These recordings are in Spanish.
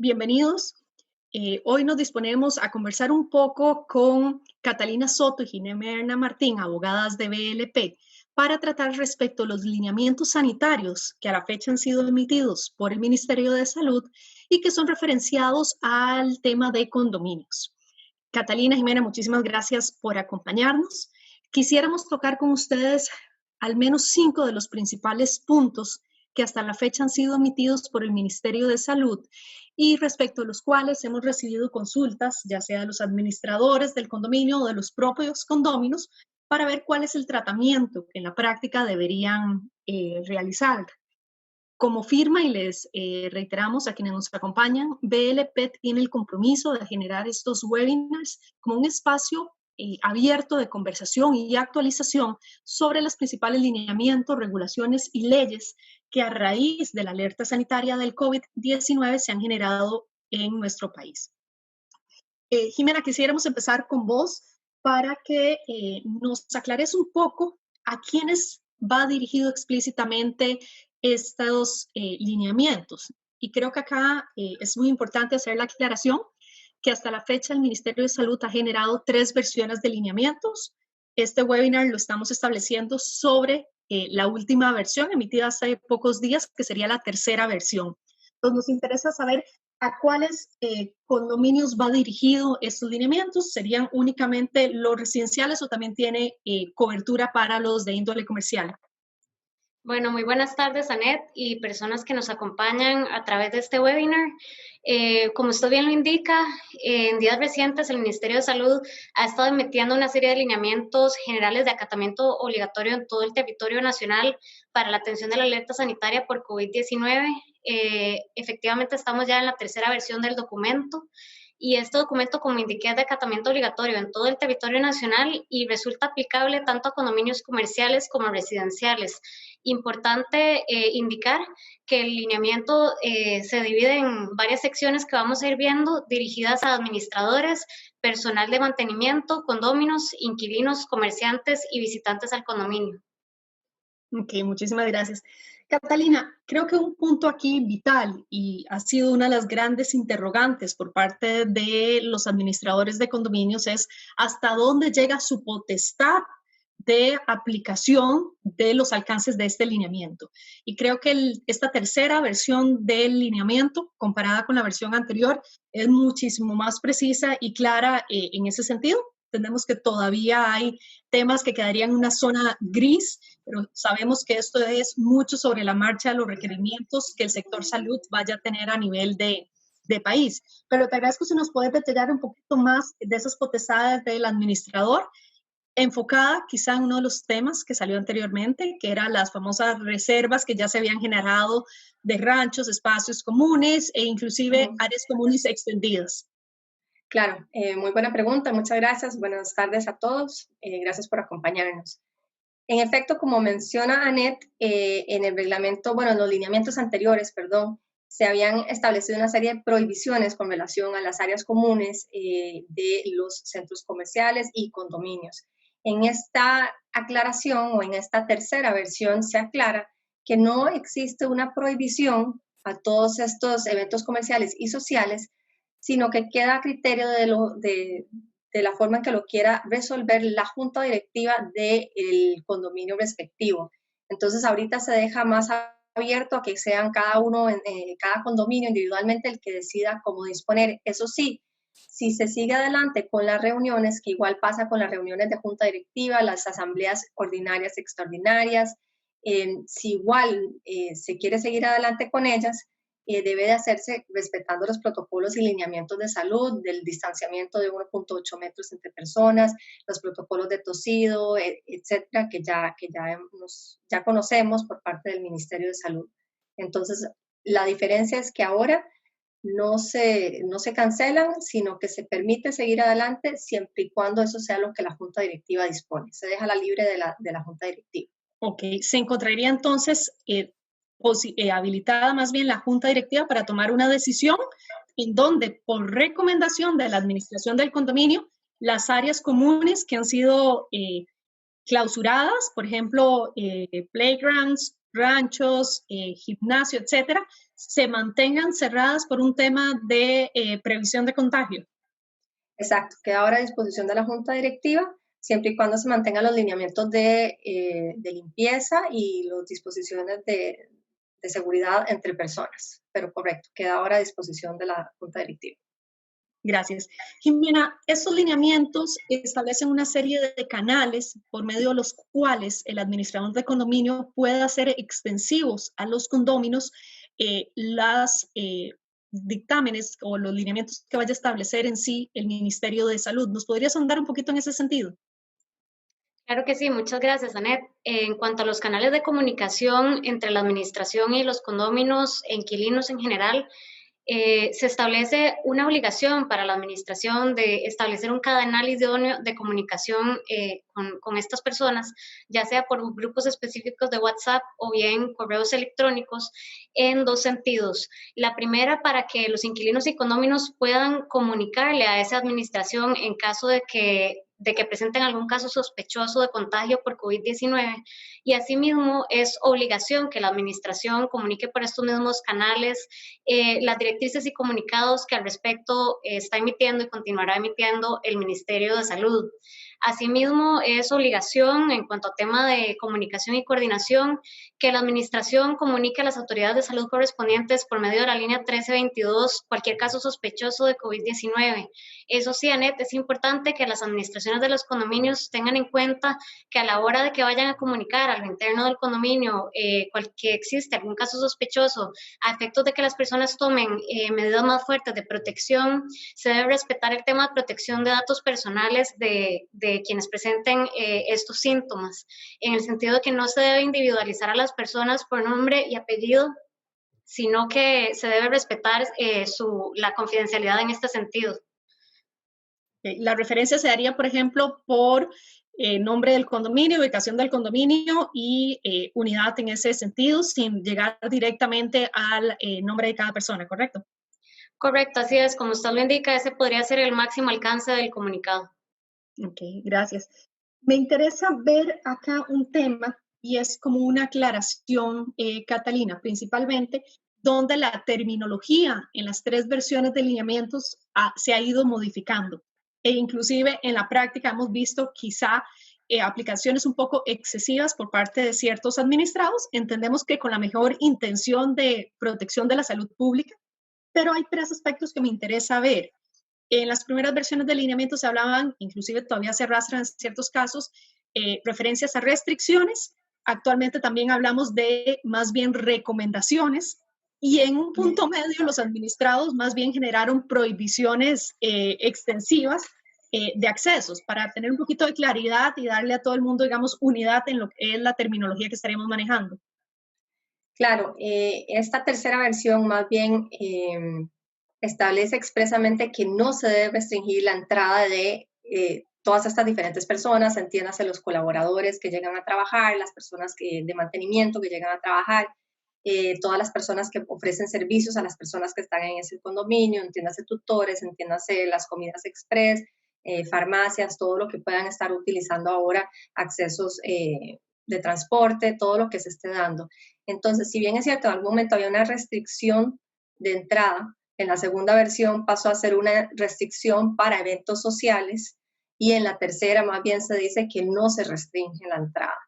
Bienvenidos. Hoy nos disponemos a conversar un poco con Catalina Soto y Jimena Martín, abogadas de BLP, para tratar respecto a los lineamientos sanitarios que a la fecha han sido emitidos por el Ministerio de Salud y que son referenciados al tema de condominios. Catalina, Jimena, muchísimas gracias por acompañarnos. Quisiéramos tocar con ustedes al menos 5 de los principales puntos que hasta la fecha han sido emitidos por el Ministerio de Salud y respecto a los cuales hemos recibido consultas, ya sea de los administradores del condominio o de los propios condóminos, para ver cuál es el tratamiento que en la práctica deberían realizar. Como firma, y les reiteramos a quienes nos acompañan, BLP tiene el compromiso de generar estos webinars como un espacio abierto de conversación y actualización sobre los principales lineamientos, regulaciones y leyes que a raíz de la alerta sanitaria del COVID-19 se han generado en nuestro país. Jimena, quisiéramos empezar con vos para que nos aclares un poco a quiénes va dirigido explícitamente estos lineamientos. Y creo que acá es muy importante hacer la aclaración que hasta la fecha el Ministerio de Salud ha generado 3 versiones de lineamientos. Este webinar lo estamos estableciendo sobre la última versión emitida hace pocos días, que sería la tercera versión. Entonces nos interesa saber a cuáles condominios va dirigido estos lineamientos. ¿Serían únicamente los residenciales o también tiene cobertura para los de índole comercial? Bueno, muy buenas tardes, Anet, y personas que nos acompañan a través de este webinar. Como usted bien lo indica, en días recientes el Ministerio de Salud ha estado emitiendo una serie de lineamientos generales de acatamiento obligatorio en todo el territorio nacional para la atención de la alerta sanitaria por COVID-19. Efectivamente, estamos ya en la tercera versión del documento. Y este documento, como indiqué, es de acatamiento obligatorio en todo el territorio nacional y resulta aplicable tanto a condominios comerciales como residenciales. Importante indicar que el lineamiento se divide en varias secciones que vamos a ir viendo, dirigidas a administradores, personal de mantenimiento, condóminos, inquilinos, comerciantes y visitantes al condominio. Ok, muchísimas gracias. Catalina, creo que un punto aquí vital y ha sido una de las grandes interrogantes por parte de los administradores de condominios es hasta dónde llega su potestad de aplicación de los alcances de este lineamiento. Y creo que esta tercera versión del lineamiento, comparada con la versión anterior, es muchísimo más precisa y clara en ese sentido. Entendemos que todavía hay temas que quedarían en una zona gris, pero sabemos que esto es mucho sobre la marcha de los requerimientos que el sector salud vaya a tener a nivel de país. Pero te agradezco si nos puedes detallar un poquito más de esas potestades del administrador, enfocada quizá en uno de los temas que salió anteriormente, que eran las famosas reservas que ya se habían generado de ranchos, espacios comunes e inclusive áreas comunes extendidas. Claro, muy buena pregunta, muchas gracias. Buenas tardes a todos, gracias por acompañarnos. En efecto, como menciona Anet, en el reglamento, bueno, en los lineamientos anteriores, perdón, se habían establecido una serie de prohibiciones con relación a las áreas comunes de los centros comerciales y condominios. En esta aclaración o en esta tercera versión se aclara que no existe una prohibición a todos estos eventos comerciales y sociales, sino que queda a criterio de la forma en que lo quiera resolver la junta directiva del condominio respectivo. Entonces, ahorita se deja más abierto a que sean cada uno, cada condominio individualmente el que decida cómo disponer. Eso sí, si se sigue adelante con las reuniones, que igual pasa con las reuniones de junta directiva, las asambleas ordinarias, extraordinarias, si igual se quiere seguir adelante con ellas, debe de hacerse respetando los protocolos y lineamientos de salud, del distanciamiento de 1.8 metros entre personas, los protocolos de tosido, etcétera, que ya conocemos por parte del Ministerio de Salud. Entonces, la diferencia es que ahora no se cancelan, sino que se permite seguir adelante siempre y cuando eso sea lo que la Junta Directiva dispone. Se deja la libre de la Junta Directiva. Ok, se encontraría entonces habilitada más bien la Junta Directiva para tomar una decisión en donde, por recomendación de la administración del condominio, las áreas comunes que han sido clausuradas, por ejemplo, playgrounds, ranchos, gimnasio, etcétera, se mantengan cerradas por un tema de previsión de contagio. Exacto, queda ahora a disposición de la Junta Directiva, siempre y cuando se mantengan los lineamientos de limpieza y las disposiciones de seguridad entre personas. Pero correcto, queda ahora a disposición de la Junta Directiva. Gracias. Jimena, estos lineamientos establecen una serie de canales por medio de los cuales el administrador de condominio puede hacer extensivos a los condóminos las dictámenes o los lineamientos que vaya a establecer en sí el Ministerio de Salud. ¿Nos podrías ahondar un poquito en ese sentido? Claro que sí, muchas gracias, Anet. En cuanto a los canales de comunicación entre la administración y los condóminos e inquilinos en general, se establece una obligación para la administración de establecer un canal idóneo de comunicación con estas personas, ya sea por grupos específicos de WhatsApp o bien correos electrónicos, en dos sentidos. La primera, para que los inquilinos y condóminos puedan comunicarle a esa administración en caso de que presenten algún caso sospechoso de contagio por COVID-19, y asimismo es obligación que la administración comunique por estos mismos canales las directrices y comunicados que al respecto está emitiendo y continuará emitiendo el Ministerio de Salud. Asimismo, es obligación en cuanto a tema de comunicación y coordinación que la administración comunique a las autoridades de salud correspondientes por medio de la línea 1322 cualquier caso sospechoso de COVID-19. Eso sí, Anet, es importante que las administraciones de los condominios tengan en cuenta que a la hora de que vayan a comunicar a lo interno del condominio que existe algún caso sospechoso, a efectos de que las personas tomen medidas más fuertes de protección, se debe respetar el tema de protección de datos personales de quienes presenten estos síntomas, en el sentido de que no se debe individualizar a las personas por nombre y apellido, sino que se debe respetar la confidencialidad en este sentido. La referencia se daría, por ejemplo, por nombre del condominio, ubicación del condominio y unidad en ese sentido, sin llegar directamente al nombre de cada persona, ¿correcto? Correcto, así es. Como usted lo indica, ese podría ser el máximo alcance del comunicado. Ok, gracias. Me interesa ver acá un tema y es como una aclaración, Catalina, principalmente, donde la terminología en las tres versiones de lineamientos se ha ido modificando. E inclusive en la práctica hemos visto quizá aplicaciones un poco excesivas por parte de ciertos administrados. Entendemos que con la mejor intención de protección de la salud pública, pero hay tres aspectos que me interesa ver. En las primeras versiones de lineamiento se hablaban, inclusive todavía se arrastran en ciertos casos, referencias a restricciones. Actualmente también hablamos de más bien recomendaciones. Y en un punto medio, los administrados más bien generaron prohibiciones extensivas de accesos para tener un poquito de claridad y darle a todo el mundo, digamos, unidad en lo que es la terminología que estaríamos manejando. Claro, esta tercera versión más bien establece expresamente que no se debe restringir la entrada de todas estas diferentes personas, entiéndase los colaboradores que llegan a trabajar, las personas de mantenimiento que llegan a trabajar, todas las personas que ofrecen servicios a las personas que están en ese condominio, entiéndase tutores, entiéndase las comidas express, farmacias, todo lo que puedan estar utilizando ahora, accesos de transporte, todo lo que se esté dando. Entonces, si bien es cierto, en algún momento había una restricción de entrada, en la segunda versión pasó a ser una restricción para eventos sociales y en la tercera más bien se dice que no se restringe la entrada.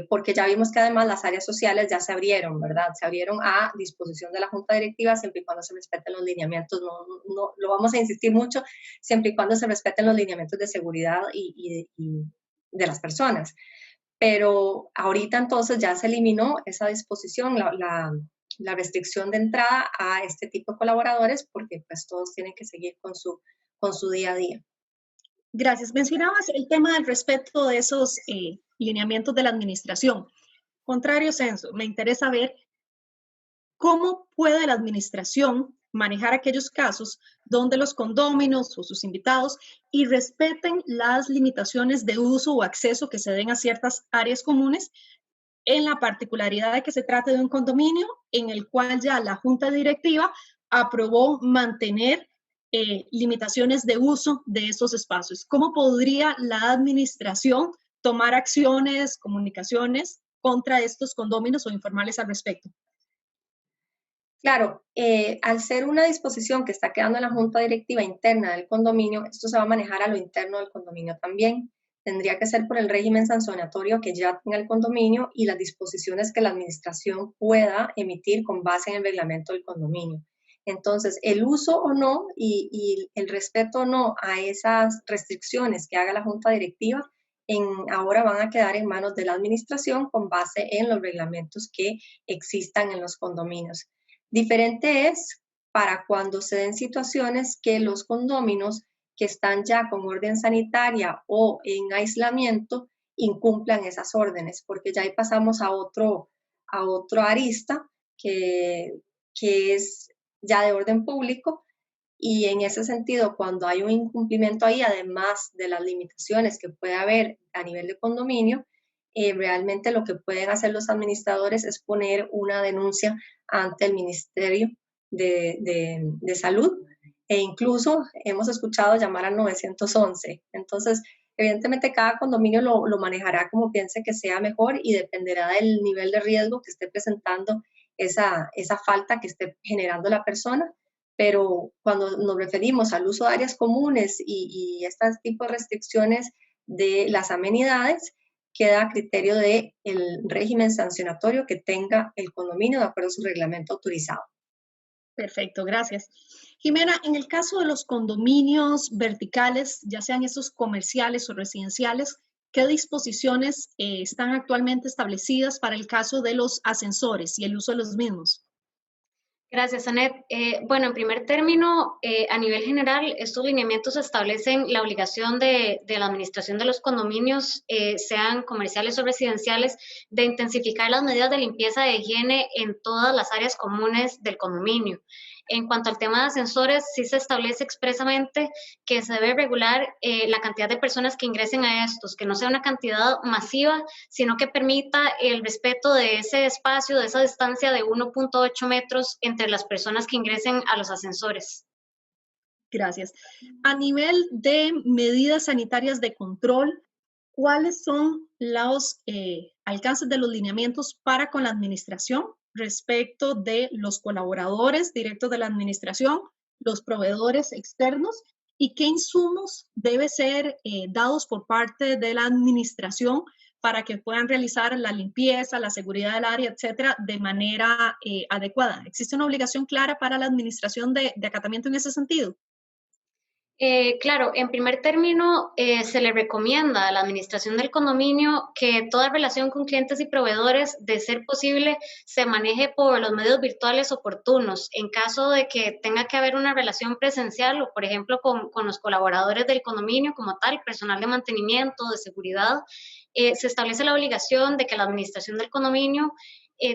Porque ya vimos que además las áreas sociales ya se abrieron, ¿verdad? Se abrieron a disposición de la Junta Directiva siempre y cuando se respeten los lineamientos, no lo vamos a insistir mucho, siempre y cuando se respeten los lineamientos de seguridad y de las personas. Pero ahorita entonces ya se eliminó esa disposición, la restricción de entrada a este tipo de colaboradores porque pues todos tienen que seguir con su día a día. Gracias. Mencionabas el tema del respeto de esos lineamientos de la administración. Contrario censo, me interesa ver cómo puede la administración manejar aquellos casos donde los condóminos o sus invitados y respeten las limitaciones de uso o acceso que se den a ciertas áreas comunes, en la particularidad de que se trate de un condominio en el cual ya la Junta Directiva aprobó mantener limitaciones de uso de esos espacios. ¿Cómo podría la administración tomar acciones, comunicaciones contra estos condóminos o informales al respecto? Claro, al ser una disposición que está quedando en la junta directiva interna del condominio, esto se va a manejar a lo interno del condominio también. Tendría que ser por el régimen sancionatorio que ya tenga el condominio y las disposiciones que la administración pueda emitir con base en el reglamento del condominio. Entonces, el uso o no y el respeto o no a esas restricciones que haga la junta directiva ahora van a quedar en manos de la administración con base en los reglamentos que existan en los condominios. Diferente es para cuando se den situaciones que los condóminos que están ya con orden sanitaria o en aislamiento incumplan esas órdenes, porque ya ahí pasamos a otro arista que es ya de orden público, y en ese sentido, cuando hay un incumplimiento ahí, además de las limitaciones que puede haber a nivel de condominio, realmente lo que pueden hacer los administradores es poner una denuncia ante el Ministerio de Salud, e incluso hemos escuchado llamar al 911. Entonces, evidentemente cada condominio lo manejará como piense que sea mejor y dependerá del nivel de riesgo que esté presentando esa falta que esté generando la persona. Pero cuando nos referimos al uso de áreas comunes y este tipo de restricciones de las amenidades, queda a criterio del régimen sancionatorio que tenga el condominio de acuerdo a su reglamento autorizado. Perfecto, gracias. Jimena, en el caso de los condominios verticales, ya sean esos comerciales o residenciales, ¿qué disposiciones están actualmente establecidas para el caso de los ascensores y el uso de los mismos? Gracias, Anet. Bueno, en primer término, a nivel general, estos lineamientos establecen la obligación de la administración de los condominios, sean comerciales o residenciales, de intensificar las medidas de limpieza de higiene en todas las áreas comunes del condominio. En cuanto al tema de ascensores, sí se establece expresamente que se debe regular la cantidad de personas que ingresen a estos, que no sea una cantidad masiva, sino que permita el respeto de ese espacio, de esa distancia de 1.8 metros entre las personas que ingresen a los ascensores. Gracias. A nivel de medidas sanitarias de control, ¿cuáles son los alcances de los lineamientos para con la administración respecto de los colaboradores directos de la administración, los proveedores externos y qué insumos deben ser dados por parte de la administración para que puedan realizar la limpieza, la seguridad del área, etcétera, de manera adecuada? ¿Existe una obligación clara para la administración de acatamiento en ese sentido? Claro, en primer término, se le recomienda a la administración del condominio que toda relación con clientes y proveedores, de ser posible, se maneje por los medios virtuales oportunos. En caso de que tenga que haber una relación presencial o, por ejemplo, con los colaboradores del condominio como tal, personal de mantenimiento, de seguridad, se establece la obligación de que la administración del condominio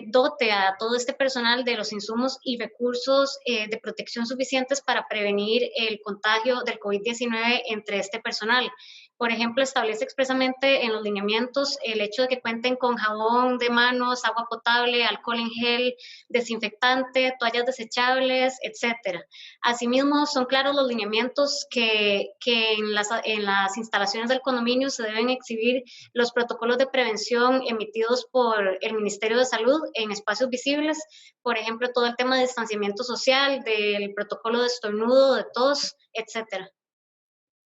dote a todo este personal de los insumos y recursos de protección suficientes para prevenir el contagio del COVID-19 entre este personal. Por ejemplo, establece expresamente en los lineamientos el hecho de que cuenten con jabón de manos, agua potable, alcohol en gel, desinfectante, toallas desechables, etc. Asimismo, son claros los lineamientos que en las instalaciones del condominio se deben exhibir los protocolos de prevención emitidos por el Ministerio de Salud en espacios visibles, por ejemplo, todo el tema de distanciamiento social, del protocolo de estornudo, de tos, etcétera.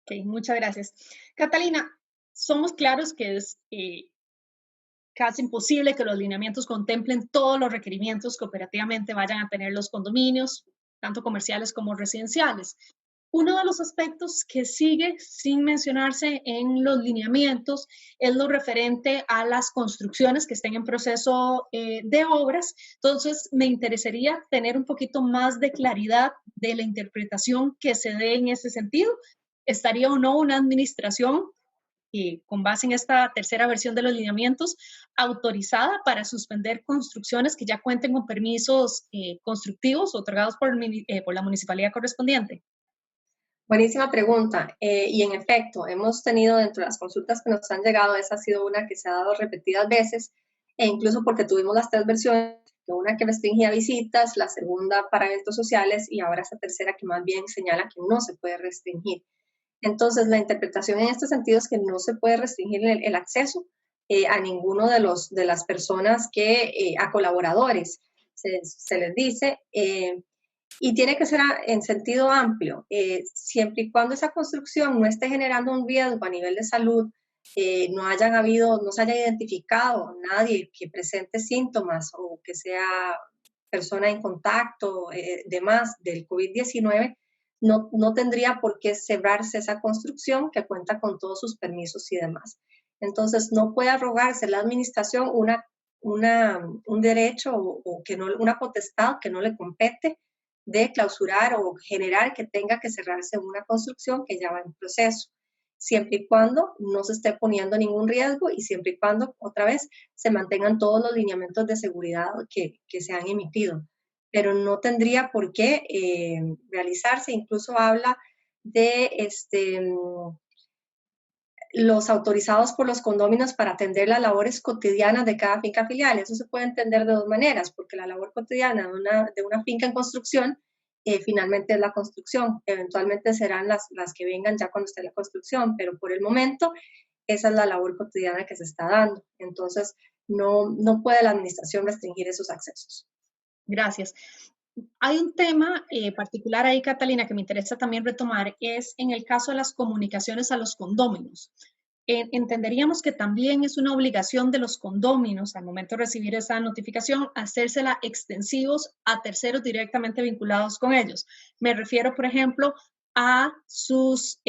Ok, muchas gracias. Catalina, somos claros que es casi imposible que los lineamientos contemplen todos los requerimientos que operativamente vayan a tener los condominios, tanto comerciales como residenciales. Uno de los aspectos que sigue sin mencionarse en los lineamientos es lo referente a las construcciones que estén en proceso de obras. Entonces, me interesaría tener un poquito más de claridad de la interpretación que se dé en ese sentido. ¿Estaría o no una administración, con base en esta tercera versión de los lineamientos, autorizada para suspender construcciones que ya cuenten con permisos constructivos otorgados por la municipalidad correspondiente? Buenísima pregunta. Y en efecto, hemos tenido dentro de las consultas que nos han llegado, esa ha sido una que se ha dado repetidas veces, e incluso porque tuvimos las tres versiones, una que restringía visitas, la segunda para eventos sociales y ahora esta tercera que más bien señala que no se puede restringir. Entonces, la interpretación en este sentido es que no se puede restringir el acceso a ninguno de las personas a colaboradores, se les dice, y tiene que ser en sentido amplio, siempre y cuando esa construcción no esté generando un riesgo a nivel de salud, no se haya identificado nadie que presente síntomas o que sea persona en contacto demás del COVID-19, no tendría por qué cerrarse esa construcción que cuenta con todos sus permisos y demás. Entonces, no puede arrogarse la administración un derecho o una potestad que no le compete de clausurar o generar que tenga que cerrarse una construcción que ya va en proceso, siempre y cuando no se esté poniendo ningún riesgo y siempre y cuando, otra vez, se mantengan todos los lineamientos de seguridad que se han emitido. Pero no tendría por qué realizarse. Incluso habla de los autorizados por los condóminos para atender las labores cotidianas de cada finca filial. Eso se puede entender de dos maneras, porque la labor cotidiana de una finca en construcción finalmente es la construcción. Eventualmente serán las que vengan ya cuando esté la construcción, pero por el momento esa es la labor cotidiana que se está dando. Entonces, no puede la administración restringir esos accesos. Gracias. Hay un tema particular ahí, Catalina, que me interesa también retomar, es en el caso de las comunicaciones a los condóminos. Entenderíamos que también es una obligación de los condóminos, al momento de recibir esa notificación, hacérsela extensivos a terceros directamente vinculados con ellos. Me refiero, por ejemplo, a sus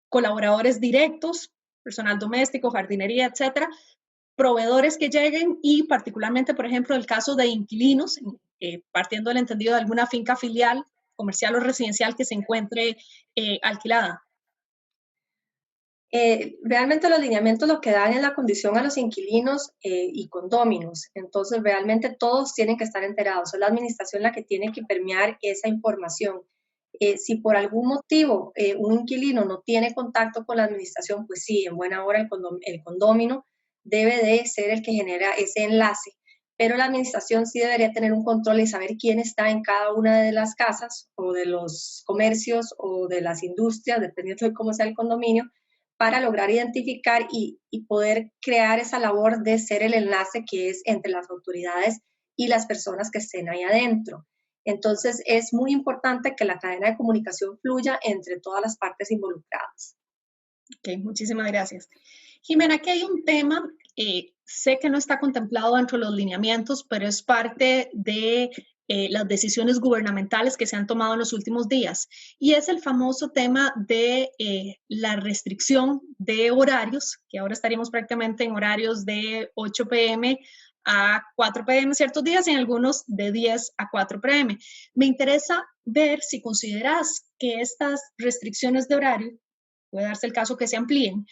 colaboradores directos, personal doméstico, jardinería, etcétera, proveedores que lleguen y particularmente, por ejemplo, el caso de inquilinos, partiendo del entendido de alguna finca filial, comercial o residencial que se encuentre alquilada. Realmente los lineamientos lo que dan es la condición a los inquilinos y condóminos. Entonces, realmente todos tienen que estar enterados. Es la administración la que tiene que permear esa información. Si por algún motivo un inquilino no tiene contacto con la administración, pues sí, en buena hora el condómino debe de ser el que genera ese enlace. Pero la administración sí debería tener un control y saber quién está en cada una de las casas o de los comercios o de las industrias, dependiendo de cómo sea el condominio, para lograr identificar y poder crear esa labor de ser el enlace que es entre las autoridades y las personas que estén ahí adentro. Entonces, es muy importante que la cadena de comunicación fluya entre todas las partes involucradas. Ok, muchísimas gracias. Jimena, aquí hay un tema, sé que no está contemplado dentro de los lineamientos, pero es parte de las decisiones gubernamentales que se han tomado en los últimos días, y es el famoso tema de la restricción de horarios, que ahora estaríamos prácticamente en horarios de 8 p.m. a 4 p.m. ciertos días y en algunos de 10 a 4 p.m. Me interesa ver si consideras que estas restricciones de horario, puede darse el caso que se amplíen,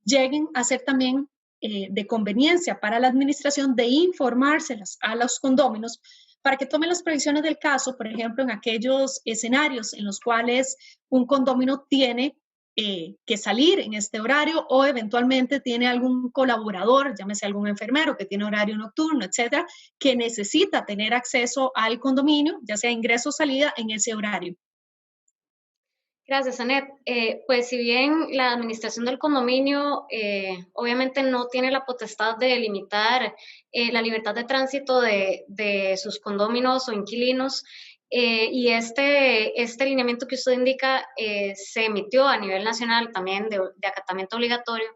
lleguen a ser también de conveniencia para la administración de informárselas a los condóminos para que tomen las previsiones del caso, por ejemplo, en aquellos escenarios en los cuales un condómino tiene que salir en este horario o eventualmente tiene algún colaborador, llámese algún enfermero que tiene horario nocturno, etcétera, que necesita tener acceso al condominio, ya sea ingreso o salida, en ese horario. Gracias, Anet. Pues si bien la administración del condominio obviamente no tiene la potestad de limitar la libertad de tránsito de sus condóminos o inquilinos, y este lineamiento que usted indica se emitió a nivel nacional también de acatamiento obligatorio,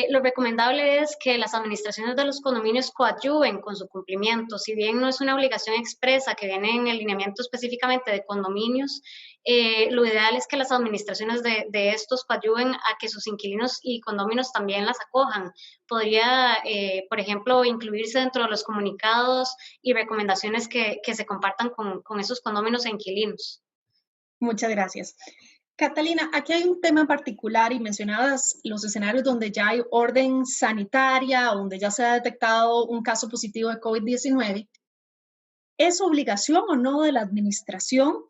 lo recomendable es que las administraciones de los condominios coadyuven con su cumplimiento. Si bien no es una obligación expresa que viene en el lineamiento específicamente de condominios, lo ideal es que las administraciones de estos coadyuven a que sus inquilinos y condóminos también las acojan. Podría, por ejemplo, incluirse dentro de los comunicados y recomendaciones que se compartan con esos condóminos e inquilinos. Muchas gracias. Catalina, aquí hay un tema particular y mencionabas los escenarios donde ya hay orden sanitaria, donde ya se ha detectado un caso positivo de COVID-19. ¿Es obligación o no de la administración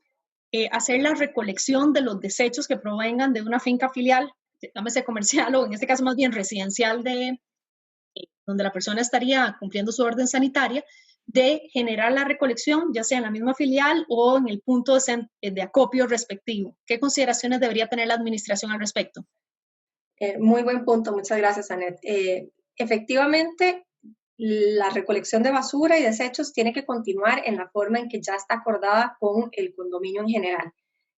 hacer la recolección de los desechos que provengan de una finca filial, llámese comercial o en este caso más bien residencial, donde la persona estaría cumpliendo su orden sanitaria, de generar la recolección, ya sea en la misma filial o en el punto de acopio respectivo? ¿Qué consideraciones debería tener la administración al respecto? Muy buen punto, muchas gracias, Anet. efectivamente, la recolección de basura y desechos tiene que continuar en la forma en que ya está acordada con el condominio en general.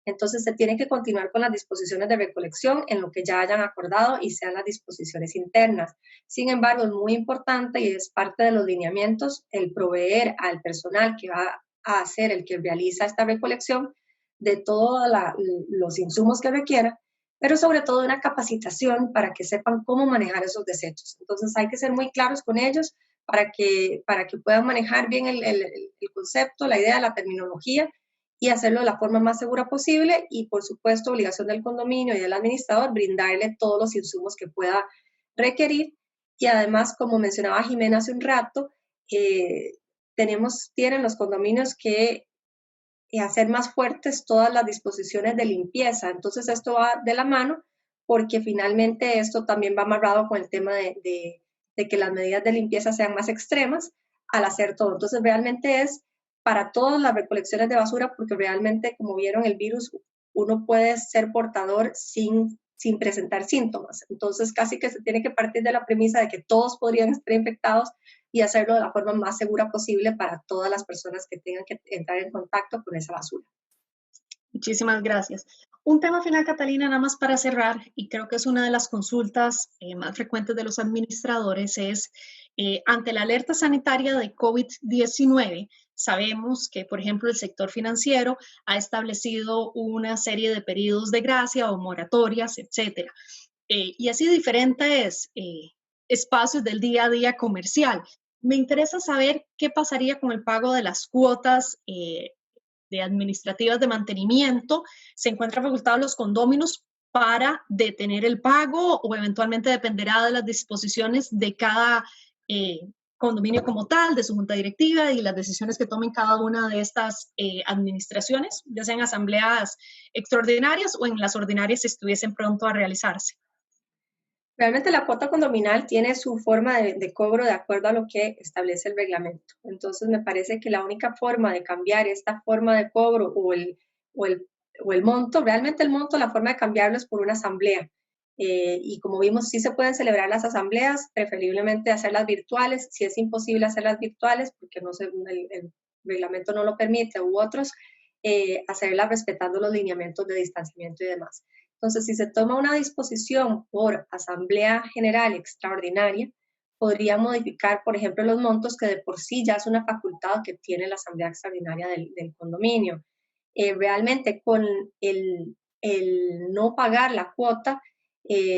Entonces, se tiene que continuar con las disposiciones de recolección en lo que ya hayan acordado y sean las disposiciones internas. Sin embargo, es muy importante y es parte de los lineamientos el proveer al personal que va a ser el que realiza esta recolección de todos los insumos que requiera, pero sobre todo una capacitación para que sepan cómo manejar esos desechos. Entonces hay que ser muy claros con ellos para que puedan manejar bien el concepto, la idea, la terminología y hacerlo de la forma más segura posible y, por supuesto, obligación del condominio y del administrador, brindarle todos los insumos que pueda requerir. Y además, como mencionaba Jimena hace un rato, tienen los condominios que hacer más fuertes todas las disposiciones de limpieza. Entonces, esto va de la mano porque finalmente esto también va amarrado con el tema de que las medidas de limpieza sean más extremas al hacer todo. Entonces, realmente es para todas las recolecciones de basura, porque realmente, como vieron, el virus, uno puede ser portador sin presentar síntomas. Entonces, casi que se tiene que partir de la premisa de que todos podrían estar infectados y hacerlo de la forma más segura posible para todas las personas que tengan que entrar en contacto con esa basura. Muchísimas gracias. Un tema final, Catalina, nada más para cerrar, y creo que es una de las consultas más frecuentes de los administradores, es ante la alerta sanitaria de COVID-19, sabemos que, por ejemplo, el sector financiero ha establecido una serie de periodos de gracia o moratorias, etcétera, y así diferentes espacios del día a día comercial. Me interesa saber qué pasaría con el pago de las cuotas de administrativas de mantenimiento. ¿Se encuentran facultados los condóminos para detener el pago o eventualmente dependerá de las disposiciones de cada condominio como tal, de su junta directiva y las decisiones que tomen cada una de estas administraciones, ya sean asambleas extraordinarias o en las ordinarias si estuviesen pronto a realizarse? Realmente la cuota condominal tiene su forma de cobro de acuerdo a lo que establece el reglamento. Entonces, me parece que la única forma de cambiar esta forma de cobro o el monto, realmente el monto, la forma de cambiarlo es por una asamblea. Y como vimos, sí se pueden celebrar las asambleas, preferiblemente hacerlas virtuales. Si es imposible hacerlas virtuales, porque el reglamento no lo permite, u otros, hacerlas respetando los lineamientos de distanciamiento y demás. Entonces, si se toma una disposición por asamblea general extraordinaria, podría modificar, por ejemplo, los montos que de por sí ya es una facultad que tiene la asamblea extraordinaria del condominio. Realmente con el no pagar la cuota,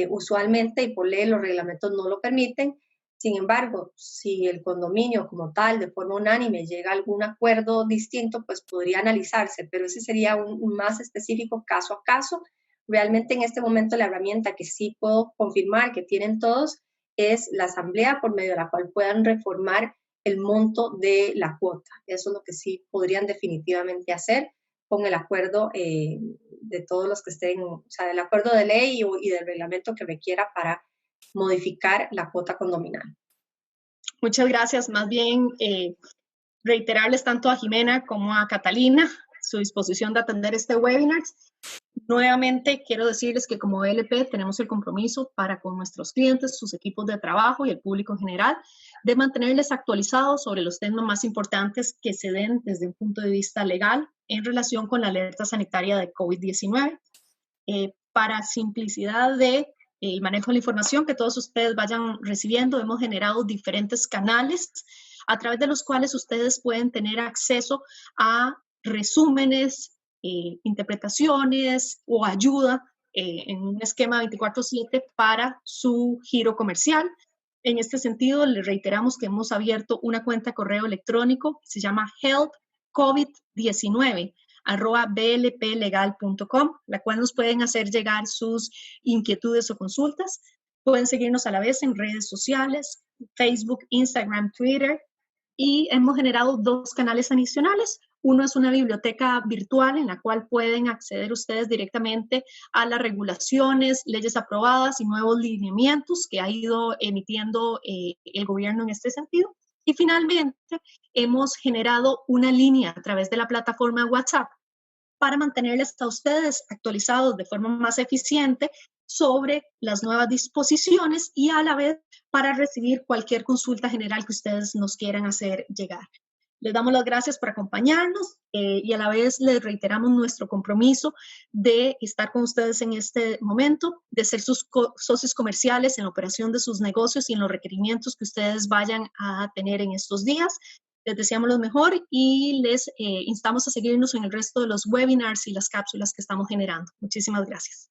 usualmente y por ley los reglamentos no lo permiten. Sin embargo, si el condominio como tal, de forma unánime, llega a algún acuerdo distinto, pues podría analizarse, pero ese sería un más específico caso a caso. Realmente en este momento la herramienta que sí puedo confirmar que tienen todos es la asamblea por medio de la cual puedan reformar el monto de la cuota. Eso es lo que sí podrían definitivamente hacer con el acuerdo de todos los que estén, o sea, el acuerdo de ley y del reglamento que requiera para modificar la cuota condominal. Muchas gracias. Más bien, reiterarles tanto a Jimena como a Catalina su disposición de atender este webinar. Nuevamente, quiero decirles que como BLP tenemos el compromiso para con nuestros clientes, sus equipos de trabajo y el público en general, de mantenerles actualizados sobre los temas más importantes que se den desde un punto de vista legal en relación con la alerta sanitaria de COVID-19. Para simplicidad de el manejo de la información que todos ustedes vayan recibiendo, hemos generado diferentes canales a través de los cuales ustedes pueden tener acceso a resúmenes, interpretaciones o ayuda en un esquema 24/7 para su giro comercial. En este sentido, les reiteramos que hemos abierto una cuenta de correo electrónico que se llama helpcovid19@blplegal.com, la cual nos pueden hacer llegar sus inquietudes o consultas. Pueden seguirnos a la vez en redes sociales, Facebook, Instagram, Twitter, y hemos generado 2 canales adicionales. Uno es una biblioteca virtual en la cual pueden acceder ustedes directamente a las regulaciones, leyes aprobadas y nuevos lineamientos que ha ido emitiendo el gobierno en este sentido. Y finalmente, hemos generado una línea a través de la plataforma WhatsApp para mantenerles a ustedes actualizados de forma más eficiente sobre las nuevas disposiciones y a la vez para recibir cualquier consulta general que ustedes nos quieran hacer llegar. Les damos las gracias por acompañarnos y a la vez les reiteramos nuestro compromiso de estar con ustedes en este momento, de ser sus socios comerciales en la operación de sus negocios y en los requerimientos que ustedes vayan a tener en estos días. Les deseamos lo mejor y les instamos a seguirnos en el resto de los webinars y las cápsulas que estamos generando. Muchísimas gracias.